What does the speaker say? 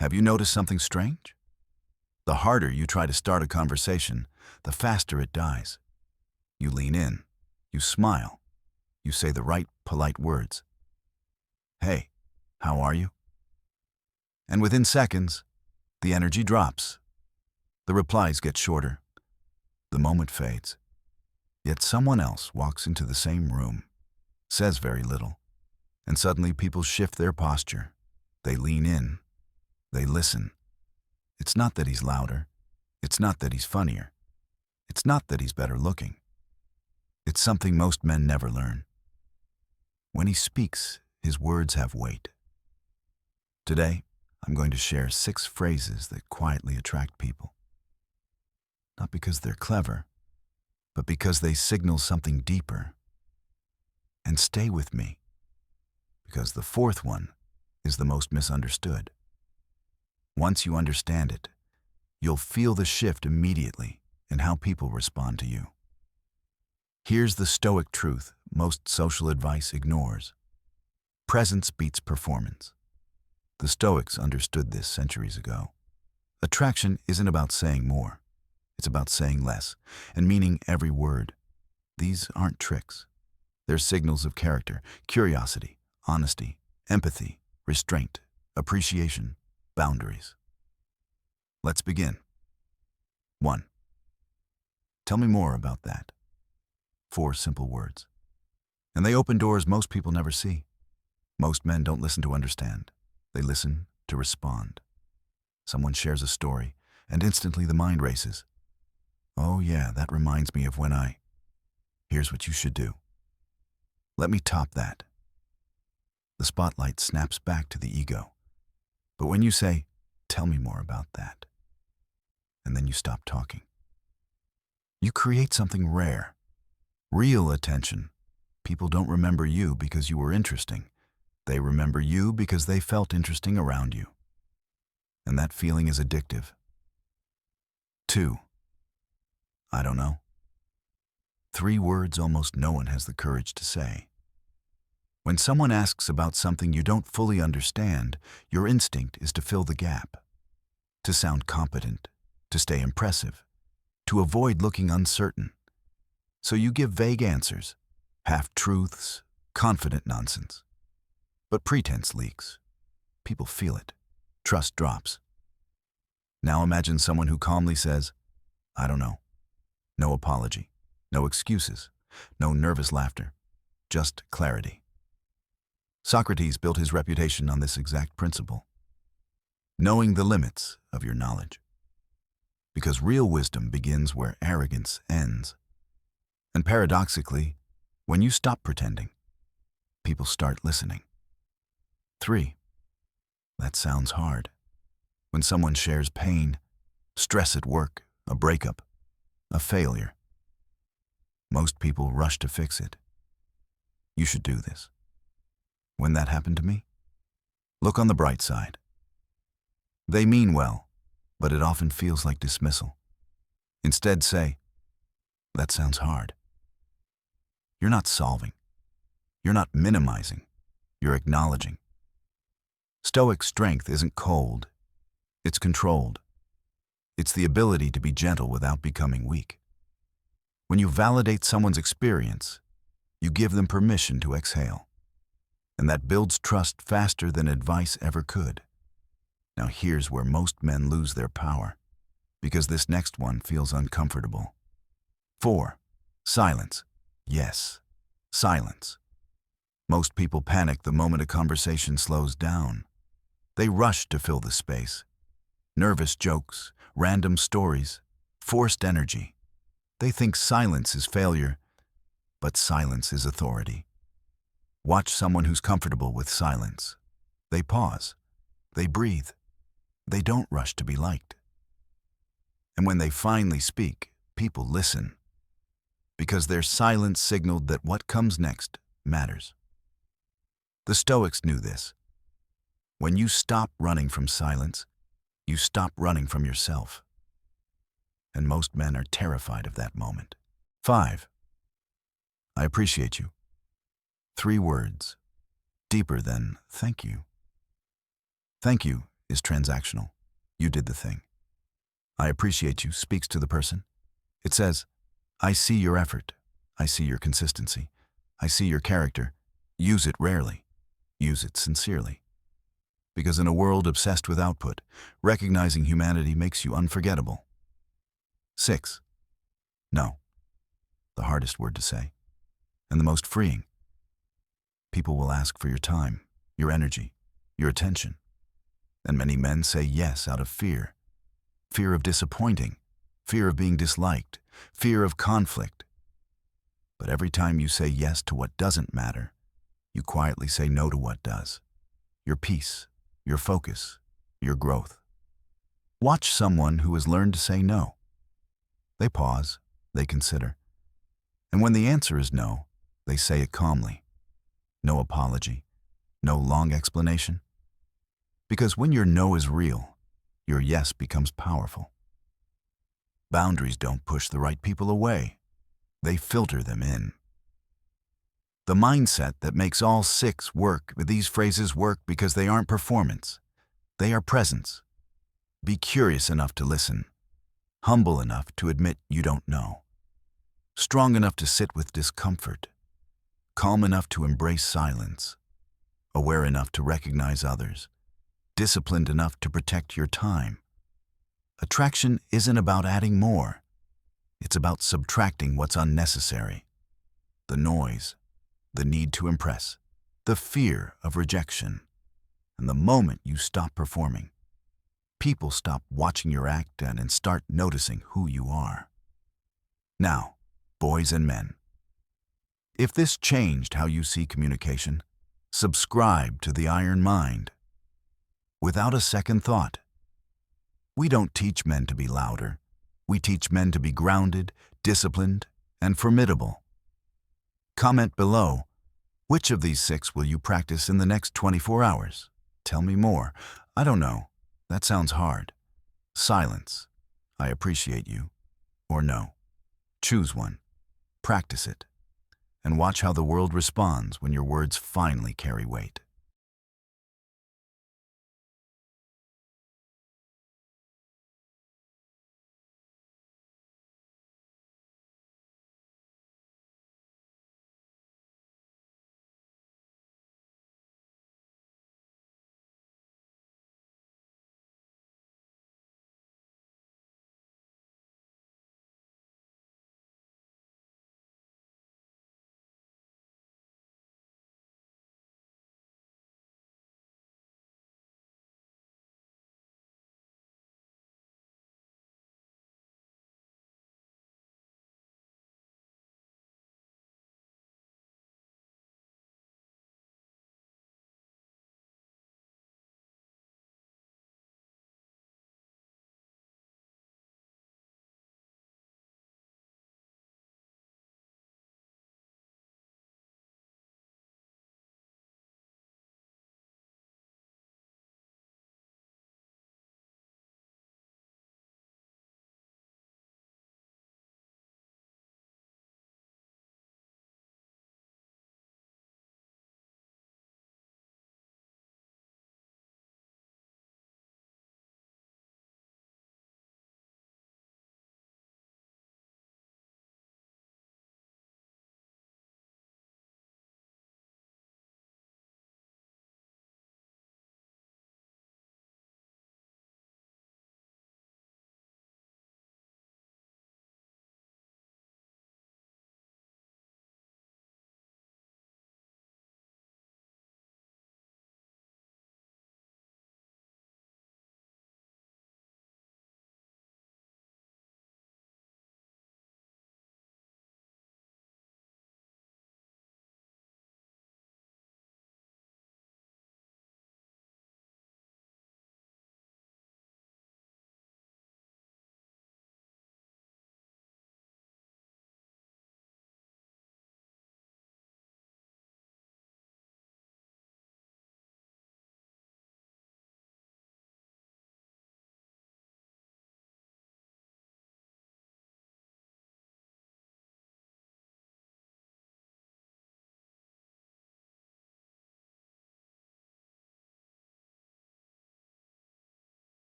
Have you noticed something strange? The harder you try to start a conversation, the faster it dies. You lean in, you smile, you say the right, polite words. Hey, how are you? And within seconds, the energy drops. The replies get shorter. The moment fades. Yet someone else walks into the same room, says very little, and suddenly people shift their posture. They lean in. They listen. It's not that he's louder. It's not that he's funnier. It's not that he's better looking. It's something most men never learn. When he speaks, his words have weight. Today, I'm going to share 6 phrases that quietly attract people. Not because they're clever, but because they signal something deeper. And stay with me, because the 4th one is the most misunderstood. Once you understand it, you'll feel the shift immediately in how people respond to you. Here's the Stoic truth most social advice ignores. Presence beats performance. The Stoics understood this centuries ago. Attraction isn't about saying more. It's about saying less and meaning every word. These aren't tricks. They're signals of character, curiosity, honesty, empathy, restraint, appreciation, boundaries. Let's begin. 1. Tell me more about that. 4 simple words. And they open doors most people never see. Most men don't listen to understand. They listen to respond. Someone shares a story, and instantly the mind races. Oh yeah, that reminds me of when I... Here's what you should do. Let me top that. The spotlight snaps back to the ego. But when you say, tell me more about that, and then you stop talking, you create something rare. Real attention. People don't remember you because you were interesting. They remember you because they felt interesting around you. And that feeling is addictive. 2. I don't know. 3 words almost no one has the courage to say. When someone asks about something you don't fully understand, your instinct is to fill the gap, to sound competent, to stay impressive, to avoid looking uncertain. So you give vague answers, half-truths, confident nonsense. But pretense leaks. People feel it. Trust drops. Now imagine someone who calmly says, I don't know. No apology, no excuses, no nervous laughter, just clarity. Socrates built his reputation on this exact principle. Knowing the limits of your knowledge. Because real wisdom begins where arrogance ends. And paradoxically, when you stop pretending, people start listening. 3. That sounds hard. When someone shares pain, stress at work, a breakup, a failure, most people rush to fix it. You should do this. When that happened to me, look on the bright side. They mean well, but it often feels like dismissal. Instead say, that sounds hard. You're not solving. You're not minimizing. You're acknowledging. Stoic strength isn't cold. It's controlled. It's the ability to be gentle without becoming weak. When you validate someone's experience, you give them permission to exhale. And that builds trust faster than advice ever could. Now here's where most men lose their power, because this next one feels uncomfortable. 4. Silence. Yes, silence. Most people panic the moment a conversation slows down. They rush to fill the space. Nervous jokes, random stories, forced energy. They think silence is failure, but silence is authority. Watch someone who's comfortable with silence. They pause. They breathe. They don't rush to be liked. And when they finally speak, people listen. Because their silence signaled that what comes next matters. The Stoics knew this. When you stop running from silence, you stop running from yourself. And most men are terrified of that moment. 5. I appreciate you. 3 words, deeper than thank you. Thank you is transactional. You did the thing. I appreciate you speaks to the person. It says, I see your effort. I see your consistency. I see your character. Use it rarely. Use it sincerely. Because in a world obsessed with output, recognizing humanity makes you unforgettable. 6. No. The hardest word to say, and the most freeing. People will ask for your time, your energy, your attention. And many men say yes out of fear. Fear of disappointing, fear of being disliked, fear of conflict. But every time you say yes to what doesn't matter, you quietly say no to what does. Your peace, your focus, your growth. Watch someone who has learned to say no. They pause, they consider. And when the answer is no, they say it calmly. No apology, no long explanation. Because when your no is real, your yes becomes powerful. Boundaries don't push the right people away. They filter them in. The mindset that makes all 6 work, these phrases work because they aren't performance. They are presence. Be curious enough to listen. Humble enough to admit you don't know. Strong enough to sit with discomfort. Calm enough to embrace silence. Aware enough to recognize others. Disciplined enough to protect your time. Attraction isn't about adding more. It's about subtracting what's unnecessary. The noise, the need to impress, the fear of rejection. And the moment you stop performing, people stop watching your act and start noticing who you are. Now, boys and men, if this changed how you see communication, subscribe to the Iron Mind. Without a second thought. We don't teach men to be louder. We teach men to be grounded, disciplined, and formidable. Comment below, which of these 6 will you practice in the next 24 hours? Tell me more. I don't know. That sounds hard. Silence. I appreciate you. Or no. Choose one. Practice it. And watch how the world responds when your words finally carry weight.